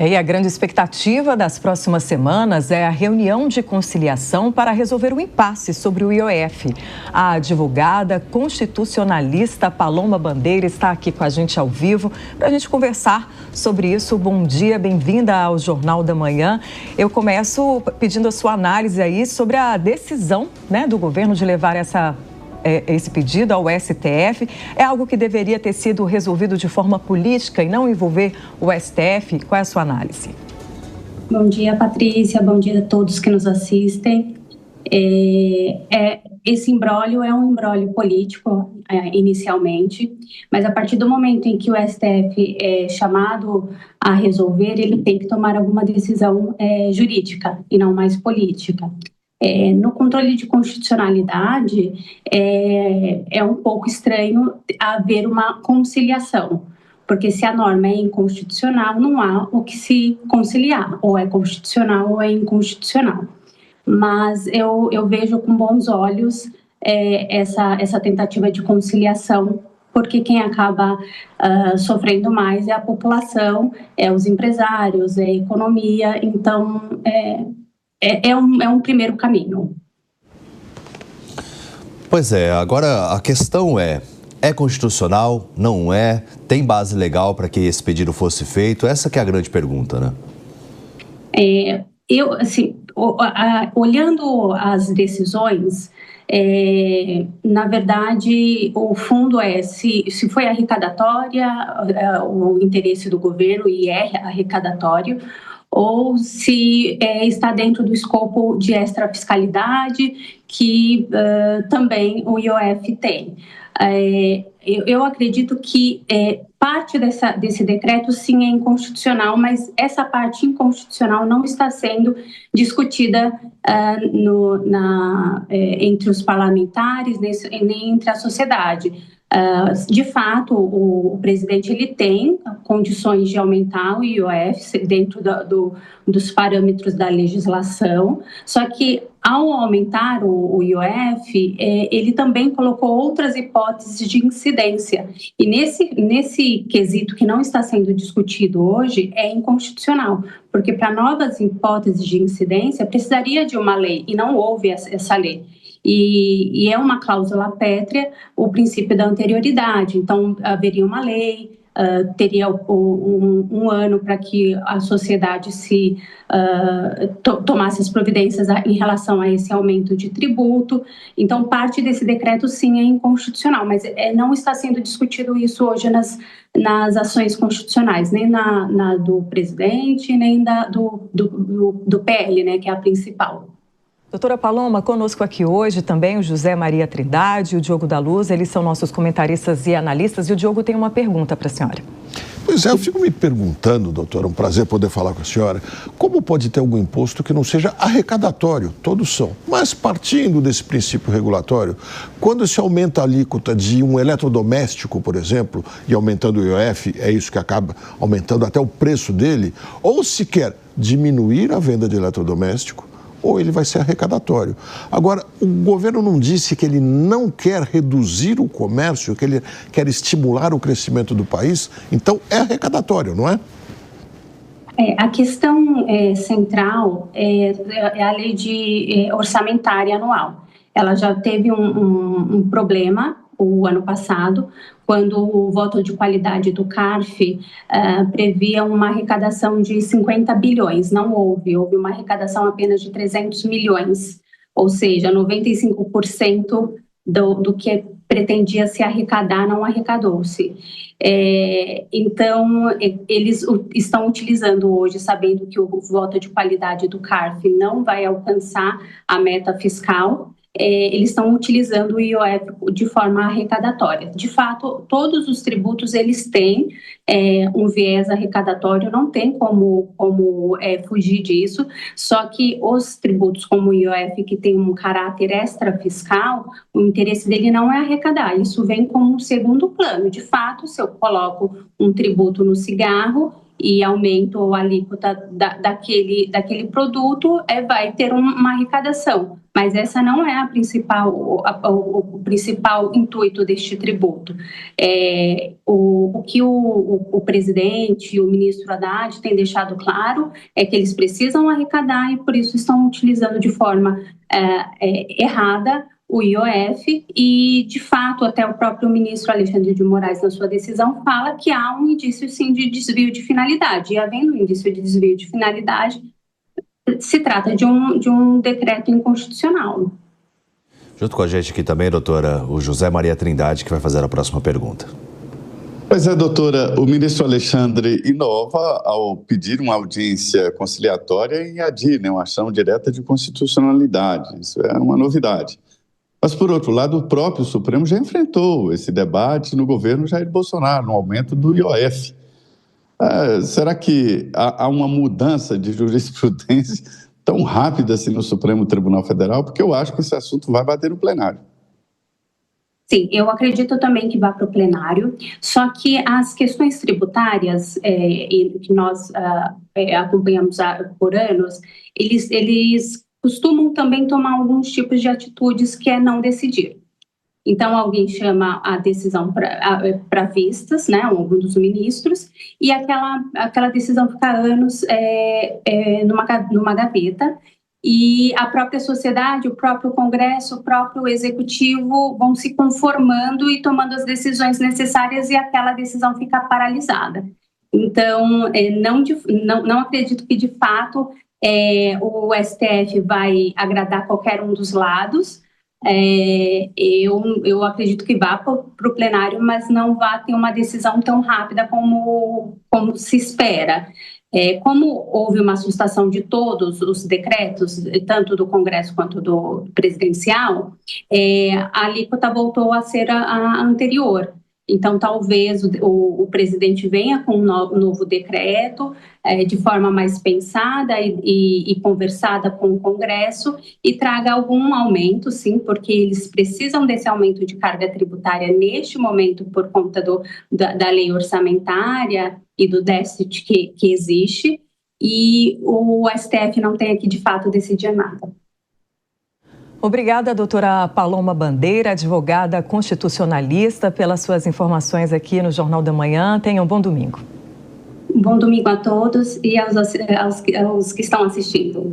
E a grande expectativa das próximas semanas é a reunião de conciliação para resolver o impasse sobre o IOF. A advogada constitucionalista Paloma Bandeira está aqui com a gente ao vivo para a gente conversar sobre isso. Bom dia, bem-vinda ao Jornal da Manhã. Eu começo pedindo a sua análise aí sobre a decisão, do governo de levar esse pedido ao STF. É algo que deveria ter sido resolvido de forma política e não envolver o STF? Qual é a sua análise? Bom dia, Patrícia. Bom dia a todos que nos assistem. Esse imbróglio é um imbróglio político, inicialmente, mas a partir do momento em que o STF é chamado a resolver, ele tem que tomar alguma decisão jurídica e não mais política. No controle de constitucionalidade, é um pouco estranho haver uma conciliação, porque se a norma é inconstitucional, não há o que se conciliar, ou é constitucional ou é inconstitucional. Mas eu vejo com bons olhos essa tentativa de conciliação, porque quem acaba sofrendo mais é a população, os empresários, a economia, então é um primeiro caminho. Pois é, agora a questão é constitucional, não é? Tem base legal para que esse pedido fosse feito? Essa que é a grande pergunta, né? Olhando as decisões, na verdade, o fundo se foi arrecadatória o interesse do governo e é arrecadatório, ou se está dentro do escopo de extrafiscalidade que também o IOF tem. Eu acredito que parte desse decreto sim é inconstitucional, mas essa parte inconstitucional não está sendo discutida entre os parlamentares nem entre a sociedade. De fato, o presidente ele tem condições de aumentar o IOF dentro dos parâmetros da legislação, só que ao aumentar o IOF, ele também colocou outras hipóteses de incidência. E nesse quesito que não está sendo discutido hoje, é inconstitucional, porque para novas hipóteses de incidência precisaria de uma lei, e não houve essa lei. E é uma cláusula pétrea o princípio da anterioridade, então haveria uma lei, teria um ano para que a sociedade tomasse as providências em relação a esse aumento de tributo. Então, parte desse decreto, sim, é inconstitucional, mas não está sendo discutido isso hoje nas ações constitucionais, nem na do presidente, nem do PL, que é a principal. Doutora Paloma, conosco aqui hoje também o José Maria Trindade e o Diogo da Luz, eles são nossos comentaristas e analistas, e o Diogo tem uma pergunta para a senhora. Pois é, eu fico me perguntando, doutora, um prazer poder falar com a senhora, como pode ter algum imposto que não seja arrecadatório? Todos são. Mas partindo desse princípio regulatório, quando se aumenta a alíquota de um eletrodoméstico, por exemplo, e aumentando o IOF, é isso que acaba aumentando até o preço dele, ou se quer diminuir a venda de eletrodoméstico, ou ele vai ser arrecadatório. Agora, o governo não disse que ele não quer reduzir o comércio, que ele quer estimular o crescimento do país, então é arrecadatório, não é? A questão central é a lei orçamentária anual. Ela já teve um problema o ano passado, quando o voto de qualidade do CARF previa uma arrecadação de 50 bilhões. Não houve uma arrecadação apenas de 300 milhões, ou seja, 95% do que pretendia se arrecadar não arrecadou-se. Então, eles estão utilizando hoje, sabendo que o voto de qualidade do CARF não vai alcançar a meta fiscal, eles estão utilizando o IOF de forma arrecadatória. De fato, todos os tributos eles têm um viés arrecadatório, não tem como fugir disso, só que os tributos como o IOF, que tem um caráter extrafiscal, o interesse dele não é arrecadar, isso vem como um segundo plano. De fato, se eu coloco um tributo no cigarro e aumento a alíquota daquele produto, vai ter uma arrecadação. Mas essa não é o principal intuito deste tributo. O que o presidente e o ministro Haddad têm deixado claro é que eles precisam arrecadar e, por isso, estão utilizando de forma errada o IOF e, de fato, até o próprio ministro Alexandre de Moraes, na sua decisão, fala que há um indício, sim, de desvio de finalidade. E, havendo um indício de desvio de finalidade, se trata de um decreto inconstitucional. Junto com a gente aqui também, doutora, o José Maria Trindade, que vai fazer a próxima pergunta. Pois é, doutora, o ministro Alexandre inova ao pedir uma audiência conciliatória e adir, uma ação direta de constitucionalidade. Isso é uma novidade. Mas, por outro lado, o próprio Supremo já enfrentou esse debate no governo Jair Bolsonaro, no aumento do IOF. Será que há uma mudança de jurisprudência tão rápida assim no Supremo Tribunal Federal? Porque eu acho que esse assunto vai bater no plenário. Sim, eu acredito também que vá para o plenário, só que as questões tributárias que nós acompanhamos por anos, eles costumam também tomar alguns tipos de atitudes que é não decidir. Então, alguém chama a decisão para vistas, algum dos ministros, e aquela decisão fica anos numa gaveta, e a própria sociedade, o próprio Congresso, o próprio Executivo vão se conformando e tomando as decisões necessárias e aquela decisão fica paralisada. Então, não acredito que, de fato, o STF vai agradar qualquer um dos lados. Eu acredito que vá para o plenário, mas não vai ter uma decisão tão rápida como se espera. Como houve uma sustação de todos os decretos, tanto do Congresso quanto do presidencial, a alíquota voltou a ser a anterior. Então, talvez o presidente venha com um novo decreto de forma mais pensada e conversada com o Congresso e traga algum aumento, sim, porque eles precisam desse aumento de carga tributária neste momento por conta da lei orçamentária e do déficit que existe, e o STF não tem aqui, de fato, decidir nada. Obrigada, doutora Paloma Bandeira, advogada constitucionalista, pelas suas informações aqui no Jornal da Manhã. Tenham um bom domingo. Bom domingo a todos e aos que estão assistindo.